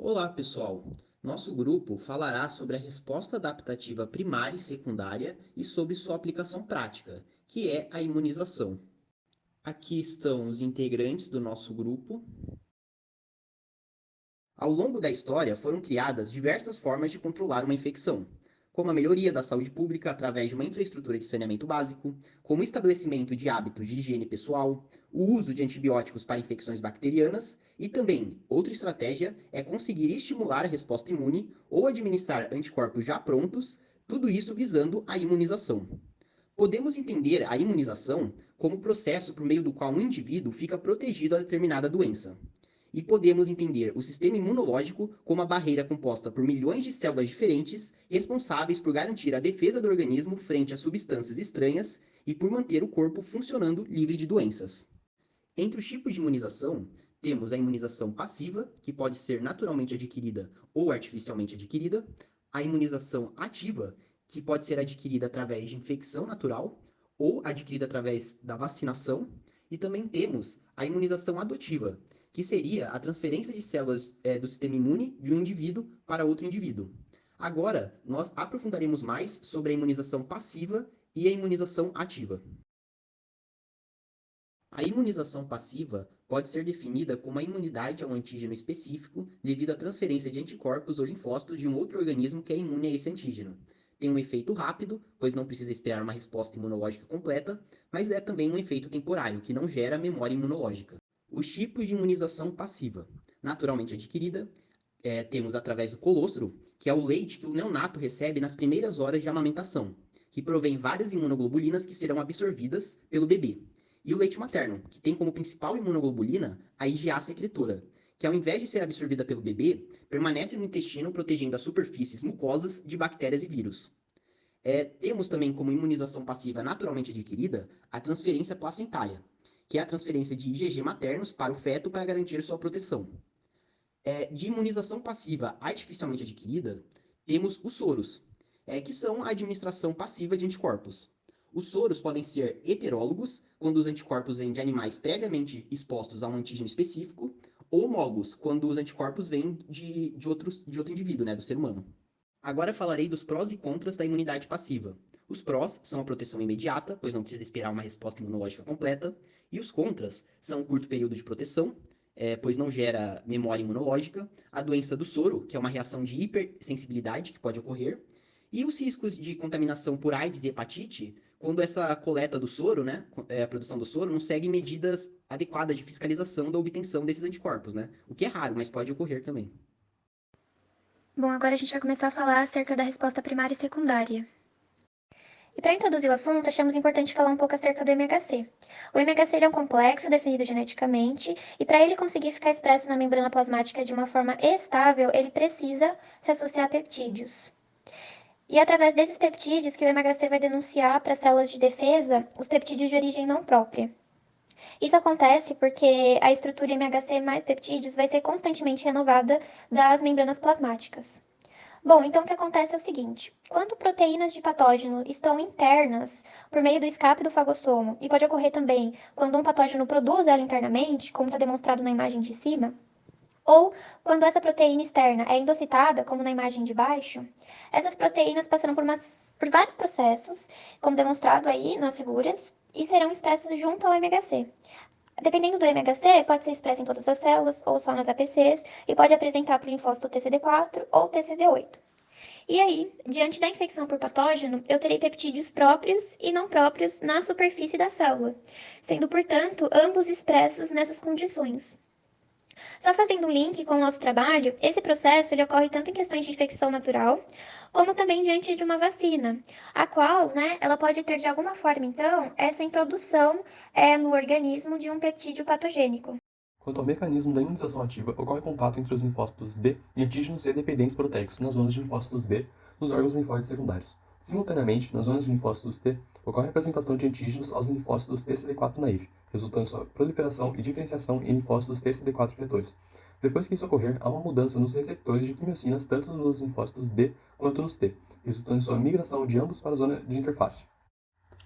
Olá, pessoal! Nosso grupo falará sobre a resposta adaptativa primária e secundária e sobre sua aplicação prática, que é a imunização. Aqui estão os integrantes do nosso grupo. Ao longo da história, foram criadas diversas formas de controlar uma infecção, como a melhoria da saúde pública através de uma infraestrutura de saneamento básico, como o estabelecimento de hábitos de higiene pessoal, o uso de antibióticos para infecções bacterianas e também, outra estratégia é conseguir estimular a resposta imune ou administrar anticorpos já prontos, tudo isso visando a imunização. Podemos entender a imunização como o processo por meio do qual um indivíduo fica protegido a determinada doença. E podemos entender o sistema imunológico como a barreira composta por milhões de células diferentes, responsáveis por garantir a defesa do organismo frente a substâncias estranhas e por manter o corpo funcionando livre de doenças. Entre os tipos de imunização, temos a imunização passiva, que pode ser naturalmente adquirida ou artificialmente adquirida, a imunização ativa, que pode ser adquirida através de infecção natural ou adquirida através da vacinação, e também temos a imunização adotiva, que seria a transferência de células do sistema imune de um indivíduo para outro indivíduo. Agora, nós aprofundaremos mais sobre a imunização passiva e a imunização ativa. A imunização passiva pode ser definida como a imunidade a um antígeno específico devido à transferência de anticorpos ou linfócitos de um outro organismo que é imune a esse antígeno. Tem um efeito rápido, pois não precisa esperar uma resposta imunológica completa, mas é também um efeito temporário, que não gera memória imunológica. Os tipos de imunização passiva. Naturalmente adquirida, temos através do colostro, que é o leite que o neonato recebe nas primeiras horas de amamentação, que provém várias imunoglobulinas que serão absorvidas pelo bebê. E o leite materno, que tem como principal imunoglobulina a IgA secretora, que ao invés de ser absorvida pelo bebê, permanece no intestino protegendo as superfícies mucosas de bactérias e vírus. Temos também como imunização passiva naturalmente adquirida a transferência placentária, que é a transferência de IgG maternos para o feto para garantir sua proteção. De imunização passiva artificialmente adquirida, temos os soros, que são a administração passiva de anticorpos. Os soros podem ser heterólogos, quando os anticorpos vêm de animais previamente expostos a um antígeno específico, ou homólogos, quando os anticorpos vêm de outro indivíduo, né, do ser humano. Agora falarei dos prós e contras da imunidade passiva. Os prós são a proteção imediata, pois não precisa esperar uma resposta imunológica completa, e os contras são o curto período de proteção, pois não gera memória imunológica, a doença do soro, que é uma reação de hipersensibilidade que pode ocorrer, e os riscos de contaminação por AIDS e hepatite, quando essa coleta do soro, né, a produção do soro, não segue medidas adequadas de fiscalização da obtenção desses anticorpos, né, o que é raro, mas pode ocorrer também. Bom, agora a gente vai começar a falar acerca da resposta primária e secundária. E para introduzir o assunto, achamos importante falar um pouco acerca do MHC. O MHC é um complexo definido geneticamente, e para ele conseguir ficar expresso na membrana plasmática de uma forma estável, ele precisa se associar a peptídeos. E é através desses peptídeos que o MHC vai denunciar para as células de defesa os peptídeos de origem não própria. Isso acontece porque a estrutura MHC mais peptídeos vai ser constantemente renovada das membranas plasmáticas. Bom, então o que acontece é o seguinte: quando proteínas de patógeno estão internas por meio do escape do fagossomo, e pode ocorrer também quando um patógeno produz ela internamente, como está demonstrado na imagem de cima, ou quando essa proteína externa é endocitada, como na imagem de baixo, essas proteínas passarão por vários processos, como demonstrado aí nas figuras, e serão expressas junto ao MHC. Dependendo do MHC, pode ser expresso em todas as células ou só nas APCs e pode apresentar para o linfócito TCD4 ou TCD8. E aí, diante da infecção por patógeno, eu terei peptídeos próprios e não próprios na superfície da célula, sendo, portanto, ambos expressos nessas condições. Só fazendo um link com o nosso trabalho, esse processo ele ocorre tanto em questões de infecção natural, como também diante de uma vacina, a qual, ela pode ter de alguma forma, então, essa introdução no organismo de um peptídeo patogênico. Quanto ao mecanismo da imunização ativa, ocorre contato entre os linfócitos B e antígenos C dependentes proteicos nas zonas de linfócitos B nos órgãos linfóides secundários. Simultaneamente, nas zonas de linfócitos T, ocorre a apresentação de antígenos aos linfócitos TCD4 naive, resultando em sua proliferação e diferenciação em linfócitos TCD4 efetores. Depois que isso ocorrer, há uma mudança nos receptores de quimiocinas tanto nos linfócitos B quanto nos T, resultando em sua migração de ambos para a zona de interface.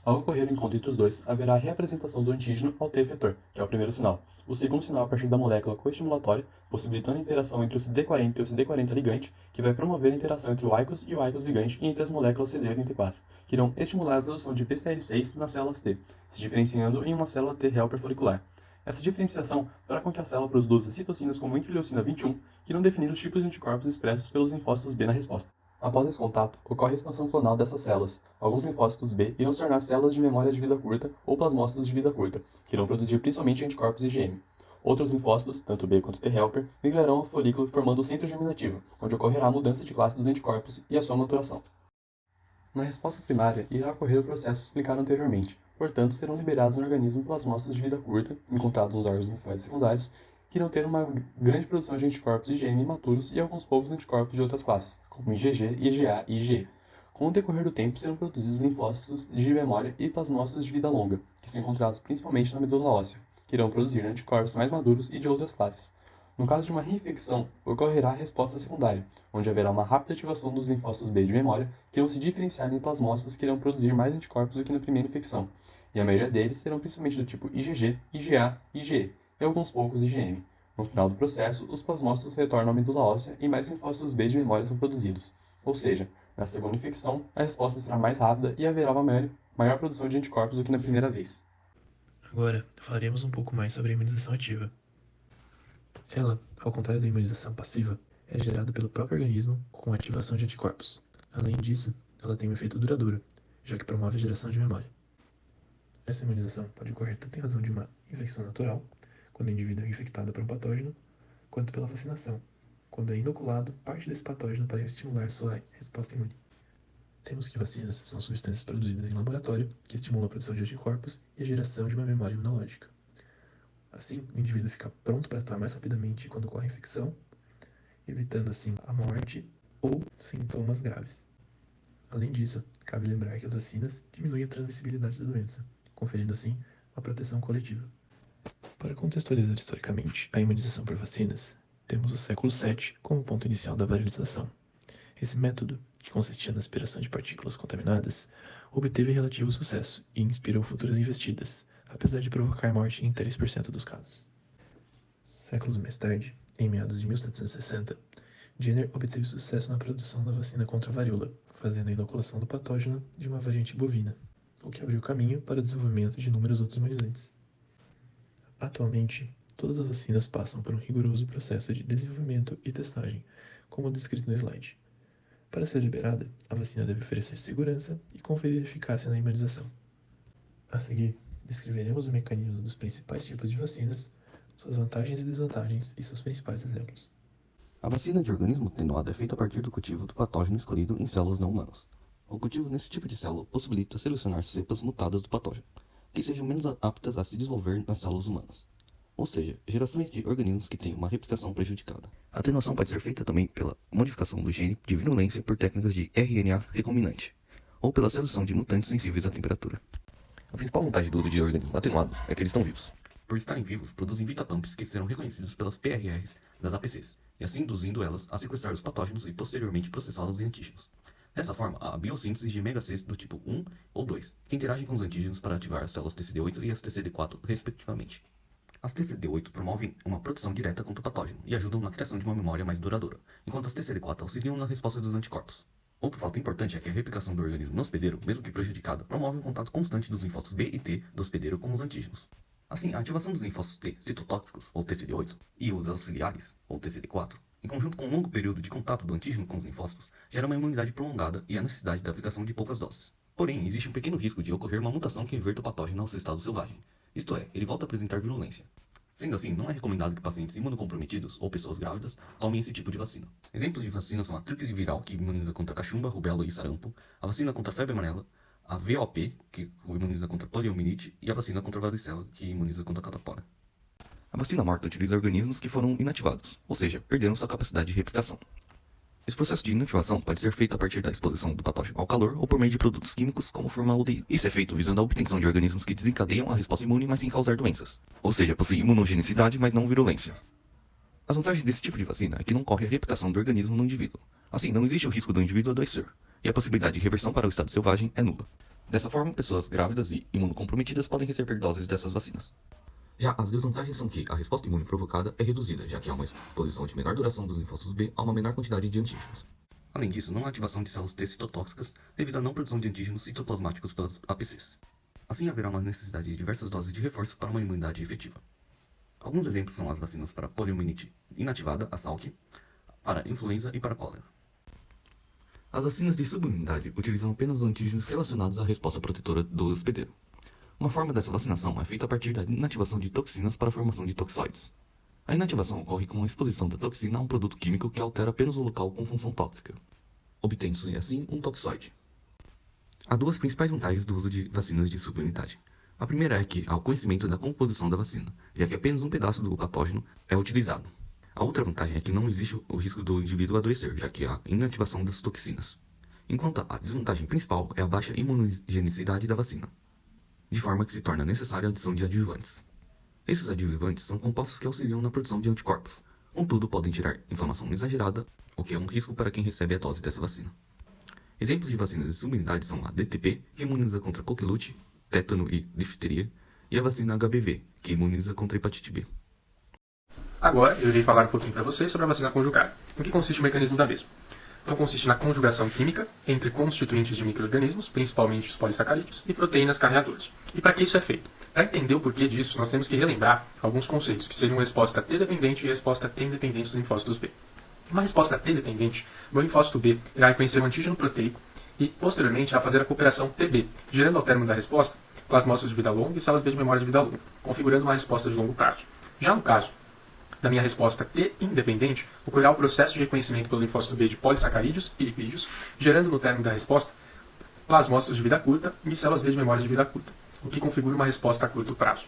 Ao ocorrer o encontro entre os dois, haverá a reapresentação do antígeno ao T efetor, que é o primeiro sinal. O segundo sinal a partir da molécula coestimulatória, possibilitando a interação entre o CD40 e o CD40 ligante, que vai promover a interação entre o ICOS e o ICOS ligante e entre as moléculas CD84, que irão estimular a produção de BCL6 nas células T, se diferenciando em uma célula T helper folicular. Essa diferenciação fará com que a célula produza citocinas como interleucina 21, que irão definir os tipos de anticorpos expressos pelos linfócitos B na resposta. Após esse contato, ocorre a expansão clonal dessas células. Alguns linfócitos B irão se tornar células de memória de vida curta ou plasmócitos de vida curta, que irão produzir principalmente anticorpos IgM. Outros linfócitos, tanto B quanto T helper, migrarão ao folículo formando o centro germinativo, onde ocorrerá a mudança de classe dos anticorpos e a sua maturação. Na resposta primária, irá ocorrer o processo explicado anteriormente. Portanto, serão liberados no organismo plasmócitos de vida curta, encontrados nos órgãos linfóides secundários, que irão ter uma grande produção de anticorpos IgM imaturos e alguns poucos anticorpos de outras classes, como IgG, IgA e IgE. Com o decorrer do tempo, serão produzidos linfócitos de memória e plasmócitos de vida longa, que são encontrados principalmente na medula óssea, que irão produzir anticorpos mais maduros e de outras classes. No caso de uma reinfecção, ocorrerá a resposta secundária, onde haverá uma rápida ativação dos linfócitos B de memória, que irão se diferenciar em plasmócitos que irão produzir mais anticorpos do que na primeira infecção, e a maioria deles serão principalmente do tipo IgG, IgA e IgE, e alguns poucos IgM. No final do processo, os plasmócitos retornam à medula óssea e mais linfócitos B de memória são produzidos. Ou seja, na segunda infecção, a resposta será mais rápida e haverá uma maior produção de anticorpos do que na primeira vez. Agora, falaremos um pouco mais sobre a imunização ativa. Ela, ao contrário da imunização passiva, é gerada pelo próprio organismo com a ativação de anticorpos. Além disso, ela tem um efeito duradouro, já que promove a geração de memória. Essa imunização pode ocorrer tanto em razão de uma infecção natural, quando o indivíduo é infectado por um patógeno, quanto pela vacinação, quando é inoculado parte desse patógeno para estimular sua resposta imune. Temos que vacinas são substâncias produzidas em laboratório que estimulam a produção de anticorpos e a geração de uma memória imunológica. Assim, o indivíduo fica pronto para atuar mais rapidamente quando ocorre a infecção, evitando assim a morte ou sintomas graves. Além disso, cabe lembrar que as vacinas diminuem a transmissibilidade da doença, conferindo assim uma proteção coletiva. Para contextualizar historicamente a imunização por vacinas, temos o século VII como ponto inicial da varicelização. Esse método, que consistia na aspiração de partículas contaminadas, obteve relativo sucesso e inspirou futuras investidas, apesar de provocar morte em 3% dos casos. Séculos mais tarde, em meados de 1760, Jenner obteve sucesso na produção da vacina contra a varíola, fazendo a inoculação do patógeno de uma variante bovina, o que abriu caminho para o desenvolvimento de inúmeros outros imunizantes. Atualmente, todas as vacinas passam por um rigoroso processo de desenvolvimento e testagem, como descrito no slide. Para ser liberada, a vacina deve oferecer segurança e conferir eficácia na imunização. A seguir, descreveremos o mecanismo dos principais tipos de vacinas, suas vantagens e desvantagens e seus principais exemplos. A vacina de organismo atenuado é feita a partir do cultivo do patógeno escolhido em células não humanas. O cultivo nesse tipo de célula possibilita selecionar cepas mutadas do patógeno, que sejam menos aptas a se desenvolver nas células humanas, ou seja, gerações de organismos que têm uma replicação prejudicada. A atenuação pode ser feita também pela modificação do gene de virulência por técnicas de RNA recombinante, ou pela seleção de mutantes sensíveis à temperatura. A principal vantagem do uso de organismos atenuados é que eles estão vivos. Por estarem vivos, produzem vitapumps que serão reconhecidos pelas PRRs das APCs, e assim induzindo elas a sequestrar os patógenos e posteriormente processá-los em antígenos. Dessa forma, há a biossíntese de megaCs do tipo 1 ou 2, que interagem com os antígenos para ativar as células TCD8 e as TCD4, respectivamente. As TCD8 promovem uma proteção direta contra o patógeno e ajudam na criação de uma memória mais duradoura, enquanto as TCD4 auxiliam na resposta dos anticorpos. Outro fato importante é que a replicação do organismo no hospedeiro, mesmo que prejudicada, promove um contato constante dos linfócitos B e T do hospedeiro com os antígenos. Assim, a ativação dos linfócitos T citotóxicos, ou TCD8, e os auxiliares, ou TCD4, em conjunto com um longo período de contato do antígeno com os linfócitos, gera uma imunidade prolongada e a necessidade da aplicação de poucas doses. Porém, existe um pequeno risco de ocorrer uma mutação que reverta o patógeno ao seu estado selvagem, isto é, ele volta a apresentar virulência. Sendo assim, não é recomendado que pacientes imunocomprometidos ou pessoas grávidas tomem esse tipo de vacina. Exemplos de vacina são a tríplice viral, que imuniza contra cachumba, rubéola e sarampo, a vacina contra a febre amarela, a VOP, que imuniza contra poliomielite, e a vacina contra a varicela, que imuniza contra a catapora. A vacina morta utiliza organismos que foram inativados, ou seja, perderam sua capacidade de replicação. Esse processo de inativação pode ser feito a partir da exposição do patógeno ao calor ou por meio de produtos químicos como formaldeído. Isso é feito visando a obtenção de organismos que desencadeiam a resposta imune, mas sem causar doenças. Ou seja, possui imunogenicidade, mas não virulência. As vantagens desse tipo de vacina é que não ocorre a replicação do organismo no indivíduo. Assim, não existe o risco do indivíduo adoecer. e a possibilidade de reversão para o estado selvagem é nula. Dessa forma, pessoas grávidas e imunocomprometidas podem receber doses dessas vacinas. Já as desvantagens são que a resposta imune provocada é reduzida, já que há uma exposição de menor duração dos linfócitos B a uma menor quantidade de antígenos. Além disso, não há ativação de células T citotóxicas devido à não produção de antígenos citoplasmáticos pelas APCs. Assim, haverá uma necessidade de diversas doses de reforço para uma imunidade efetiva. Alguns exemplos são as vacinas para poliomielite inativada, a Salk, para influenza e para cólera. As vacinas de subimunidade utilizam apenas antígenos relacionados à resposta protetora do hospedeiro. Uma forma dessa vacinação é feita a partir da inativação de toxinas para a formação de toxoides. A inativação ocorre com a exposição da toxina a um produto químico que altera apenas o local com função tóxica, obtendo-se assim um toxoide. Há duas principais vantagens do uso de vacinas de subimunidade. A primeira é que há o conhecimento da composição da vacina, já que apenas um pedaço do patógeno é utilizado. A outra vantagem é que não existe o risco do indivíduo adoecer, já que há inativação das toxinas. Enquanto a desvantagem principal é a baixa imunogenicidade da vacina, de forma que se torna necessária a adição de adjuvantes. Esses adjuvantes são compostos que auxiliam na produção de anticorpos, contudo podem gerar inflamação exagerada, o que é um risco para quem recebe a dose dessa vacina. Exemplos de vacinas de subimunidade são a DTP, que imuniza contra coqueluche, tétano e difteria, e a vacina HBV, que imuniza contra hepatite B. Agora eu irei falar um pouquinho para vocês sobre a vacina conjugada. Em que consiste o mecanismo da mesma? Então consiste na conjugação química entre constituintes de micro-organismos, principalmente os polissacarídeos, e proteínas carreadoras. E para que isso é feito? Para entender o porquê disso, nós temos que relembrar alguns conceitos, que seriam resposta T-dependente e resposta T-independente dos linfócitos B. Uma resposta T-dependente, o linfócito B irá reconhecer o antígeno proteico e, posteriormente, irá fazer a cooperação TB, gerando ao término da resposta plasmócitos de vida longa e células B de memória de vida longa, configurando uma resposta de longo prazo. Já no caso da minha resposta T-independente, ocorrerá o processo de reconhecimento pelo linfócito B de polissacarídeos e lipídios, gerando no término da resposta plasmócitos de vida curta e células B de memória de vida curta, o que configura uma resposta a curto prazo.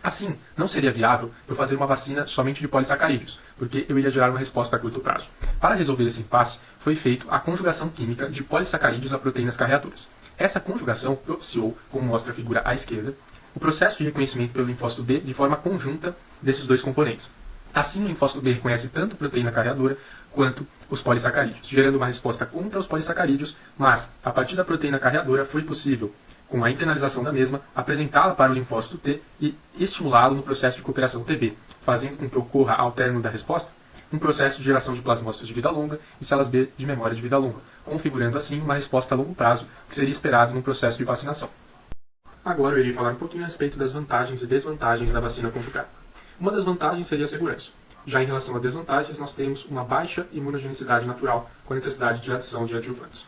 Assim, não seria viável eu fazer uma vacina somente de polissacarídeos, porque eu iria gerar uma resposta a curto prazo. Para resolver esse impasse, foi feita a conjugação química de polissacarídeos a proteínas carreadoras. Essa conjugação propiciou, como mostra a figura à esquerda, o processo de reconhecimento pelo linfócito B de forma conjunta desses dois componentes. Assim, o linfócito B reconhece tanto a proteína carreadora quanto os polissacarídeos, gerando uma resposta contra os polissacarídeos, mas, a partir da proteína carreadora, foi possível, com a internalização da mesma, apresentá-la para o linfócito T e estimulá-lo no processo de cooperação TB, fazendo com que ocorra, ao término da resposta, um processo de geração de plasmócitos de vida longa e células B de memória de vida longa, configurando assim uma resposta a longo prazo que seria esperado no processo de vacinação. Agora eu irei falar um pouquinho a respeito das vantagens e desvantagens da vacina conjugada. Uma das vantagens seria a segurança. Já em relação a desvantagens, nós temos uma baixa imunogenicidade natural, com a necessidade de adição de adjuvantes.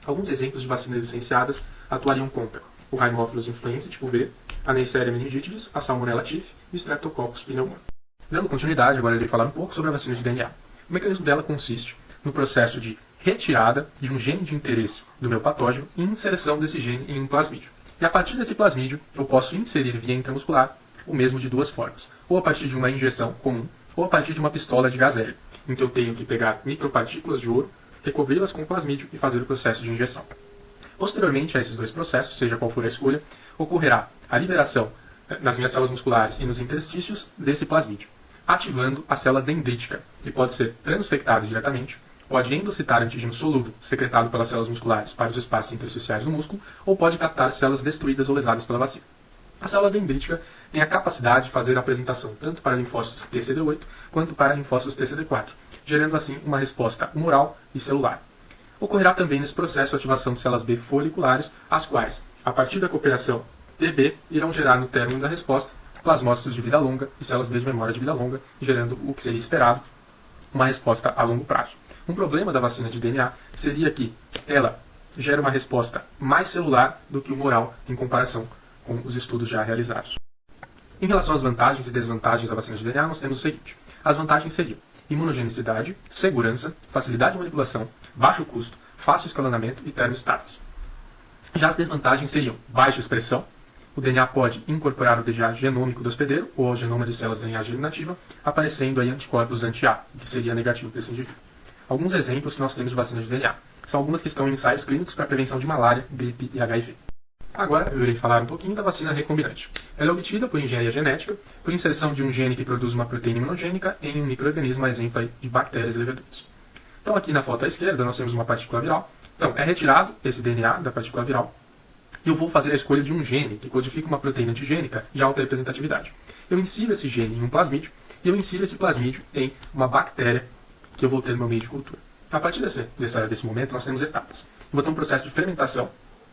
Alguns exemplos de vacinas licenciadas atuariam contra o Haemophilus influenzae tipo B, a Neisseria meningitidis, a Salmonella typhi e o Streptococcus pneumoniae. Dando continuidade, agora eu irei falar um pouco sobre a vacina de DNA. O mecanismo dela consiste no processo de retirada de um gene de interesse do meu patógeno e inserção desse gene em um plasmídio. E a partir desse plasmídio, eu posso inserir via intramuscular o mesmo de duas formas, ou a partir de uma injeção comum, ou a partir de uma pistola de gás hélio, em que eu tenho que pegar micropartículas de ouro, recobri-las com o plasmídio e fazer o processo de injeção. Posteriormente a esses dois processos, seja qual for a escolha, ocorrerá a liberação nas minhas células musculares e nos interstícios desse plasmídio, ativando a célula dendrítica, que pode ser transfectada diretamente, pode endocitar antígeno solúvel, secretado pelas células musculares para os espaços intersticiais do músculo, ou pode captar células destruídas ou lesadas pela vacina. A célula dendrítica tem a capacidade de fazer a apresentação tanto para linfócitos TCD8 quanto para linfócitos TCD4, gerando assim uma resposta humoral e celular. Ocorrerá também nesse processo a ativação de células B foliculares, as quais, a partir da cooperação TB, irão gerar no término da resposta plasmócitos de vida longa e células B de memória de vida longa, gerando o que seria esperado, uma resposta a longo prazo. Um problema da vacina de DNA seria que ela gera uma resposta mais celular do que humoral em comparação com os estudos já realizados. Em relação às vantagens e desvantagens da vacina de DNA, nós temos o seguinte. As vantagens seriam imunogenicidade, segurança, facilidade de manipulação, baixo custo, fácil escalonamento e termoestáveis. Já as desvantagens seriam baixa expressão, o DNA pode incorporar o DNA genômico do hospedeiro ou ao genoma de células DNA germinativa, aparecendo aí anticorpos anti-A, que seria negativo para esse indivíduo. Alguns exemplos que nós temos de vacina de DNA são algumas que estão em ensaios clínicos para a prevenção de malária, gripe e HIV. Agora eu irei falar um pouquinho da vacina recombinante. Ela é obtida por engenharia genética, por inserção de um gene que produz uma proteína imunogênica em um micro-organismo, a exemplo aí de bactérias e leveduras. Então aqui na foto à esquerda nós temos uma partícula viral, Então, é retirado esse DNA da partícula viral e eu vou fazer a escolha de um gene que codifica uma proteína antigênica de alta representatividade. Eu insiro esse gene em um plasmídio e eu insiro esse plasmídio em uma bactéria que eu vou ter no meu meio de cultura. A partir desse momento, nós temos etapas. Eu vou ter um processo de fermentação,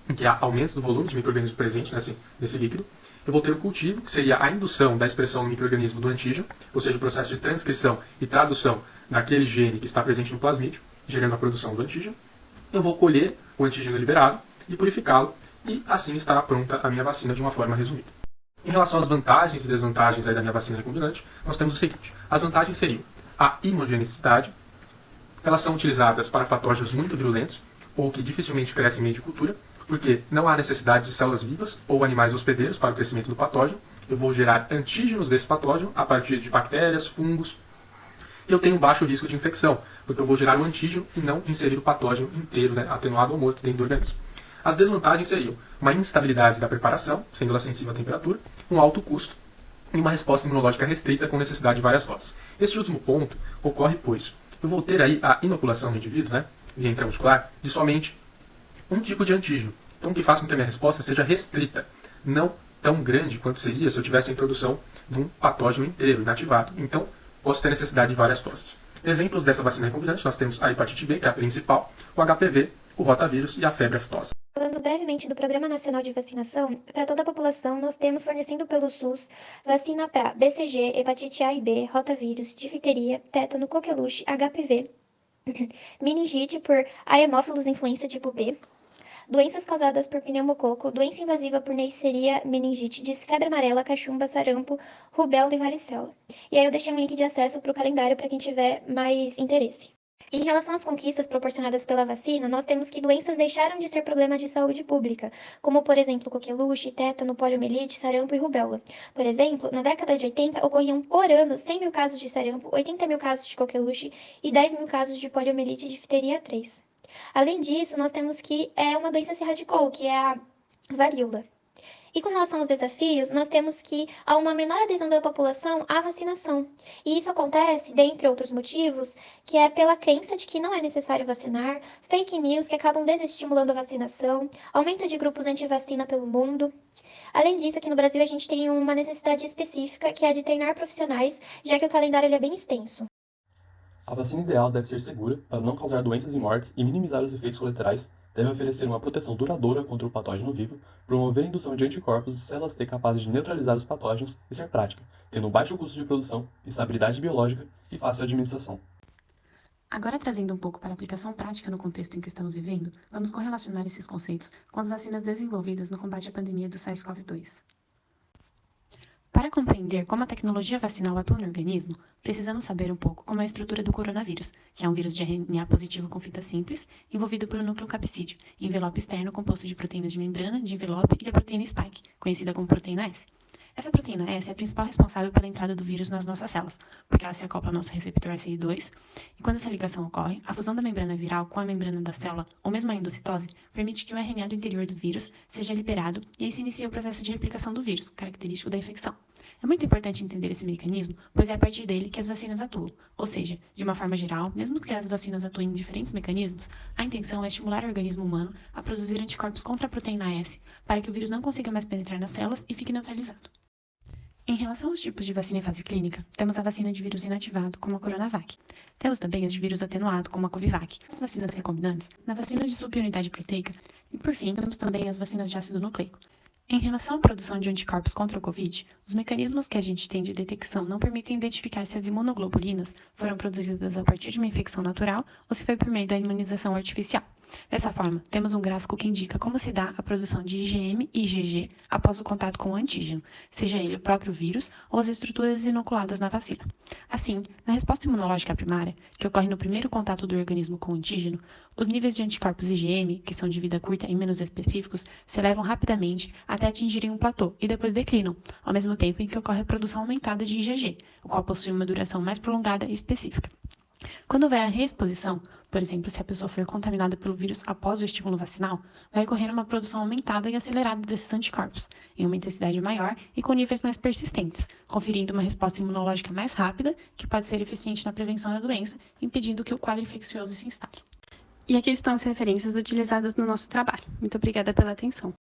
em que há aumento do volume de micro-organismos presentes nesse líquido. Eu vou ter o cultivo, que seria a indução da expressão no micro-organismo do antígeno, ou seja, o processo de transcrição e tradução daquele gene que está presente no plasmídio, gerando a produção do antígeno. Eu vou colher o antígeno liberado e purificá-lo, e assim estará pronta a minha vacina de uma forma resumida. Em relação às vantagens e desvantagens da minha vacina recombinante, nós temos o seguinte. As vantagens seriam a imogenicidade. Elas são utilizadas para patógenos muito virulentos, ou que dificilmente crescem em meio de cultura, porque não há necessidade de células vivas ou animais hospedeiros para o crescimento do patógeno. Eu vou gerar antígenos desse patógeno a partir de bactérias, fungos. E eu tenho baixo risco de infecção, porque eu vou gerar o antígeno e não inserir o patógeno inteiro, atenuado ou morto dentro do organismo. As desvantagens seriam uma instabilidade da preparação, sendo ela sensível à temperatura, um alto custo e uma resposta imunológica restrita com necessidade de várias doses. Este último ponto ocorre pois eu vou ter aí a inoculação no indivíduo, via intramuscular, de somente um tipo de antígeno. Então, o que faz com que a minha resposta seja restrita, não tão grande quanto seria se eu tivesse a introdução de um patógeno inteiro, inativado. Então, posso ter necessidade de várias doses. Exemplos dessa vacina recombinante, nós temos a hepatite B, que é a principal, o HPV, o rotavírus e a febre aftosa. Falando brevemente do Programa Nacional de Vacinação, para toda a população, nós temos fornecendo pelo SUS vacina para BCG, hepatite A e B, rotavírus, difteria, tétano, coqueluche, HPV, meningite por Haemophilus influenza tipo B, doenças causadas por pneumococo, doença invasiva por Neisseria meningitidis, febre amarela, cachumba, sarampo, rubéola e varicela. E aí eu deixei um link de acesso para o calendário para quem tiver mais interesse. Em relação às conquistas proporcionadas pela vacina, nós temos que doenças deixaram de ser problema de saúde pública, como, por exemplo, coqueluche, tétano, poliomielite, sarampo e rubéola. Por exemplo, na década de 80, ocorriam por ano 100 mil casos de sarampo, 80 mil casos de coqueluche e 10 mil casos de poliomielite e difteria 3. Além disso, nós temos que uma doença se erradicou, que é a varíola. E com relação aos desafios, nós temos que há uma menor adesão da população à vacinação. E isso acontece, dentre outros motivos, que é pela crença de que não é necessário vacinar, fake news que acabam desestimulando a vacinação, aumento de grupos anti-vacina pelo mundo. Além disso, aqui no Brasil a gente tem uma necessidade específica, que é a de treinar profissionais, já que o calendário ele é bem extenso. A vacina ideal deve ser segura para não causar doenças e mortes e minimizar os efeitos colaterais, deve oferecer uma proteção duradoura contra o patógeno vivo, promover a indução de anticorpos e células T capazes de neutralizar os patógenos e ser prática, tendo baixo custo de produção, estabilidade biológica e fácil administração. Agora, trazendo um pouco para a aplicação prática no contexto em que estamos vivendo, vamos correlacionar esses conceitos com as vacinas desenvolvidas no combate à pandemia do SARS-CoV-2. Para compreender como a tecnologia vacinal atua no organismo, precisamos saber um pouco como é a estrutura do coronavírus, que é um vírus de RNA positivo com fita simples, envolvido por um núcleo capsídeo, envelope externo composto de proteínas de membrana, de envelope e da proteína spike, conhecida como proteína S. Essa proteína S é a principal responsável pela entrada do vírus nas nossas células, porque ela se acopla ao nosso receptor SI2, e quando essa ligação ocorre, a fusão da membrana viral com a membrana da célula, ou mesmo a endocitose, permite que o RNA do interior do vírus seja liberado e aí se inicia o processo de replicação do vírus, característico da infecção. É muito importante entender esse mecanismo, pois é a partir dele que as vacinas atuam. Ou seja, de uma forma geral, mesmo que as vacinas atuem em diferentes mecanismos, a intenção é estimular o organismo humano a produzir anticorpos contra a proteína S, para que o vírus não consiga mais penetrar nas células e fique neutralizado. Em relação aos tipos de vacina em fase clínica, temos a vacina de vírus inativado, como a Coronavac. Temos também as de vírus atenuado, como a Covivac. As vacinas recombinantes, na vacina de subunidade proteica. E, por fim, temos também as vacinas de ácido nucleico. Em relação à produção de anticorpos contra o Covid, os mecanismos que a gente tem de detecção não permitem identificar se as imunoglobulinas foram produzidas a partir de uma infecção natural ou se foi por meio da imunização artificial. Dessa forma, temos um gráfico que indica como se dá a produção de IgM e IgG após o contato com o antígeno, seja ele o próprio vírus ou as estruturas inoculadas na vacina. Assim, na resposta imunológica primária, que ocorre no primeiro contato do organismo com o antígeno, os níveis de anticorpos IgM, que são de vida curta e menos específicos, se elevam rapidamente até atingirem um platô e depois declinam, ao mesmo tempo em que ocorre a produção aumentada de IgG, o qual possui uma duração mais prolongada e específica. Quando houver a reexposição, por exemplo, se a pessoa for contaminada pelo vírus após o estímulo vacinal, vai ocorrer uma produção aumentada e acelerada desses anticorpos, em uma intensidade maior e com níveis mais persistentes, conferindo uma resposta imunológica mais rápida, que pode ser eficiente na prevenção da doença, impedindo que o quadro infeccioso se instale. E aqui estão as referências utilizadas no nosso trabalho. Muito obrigada pela atenção.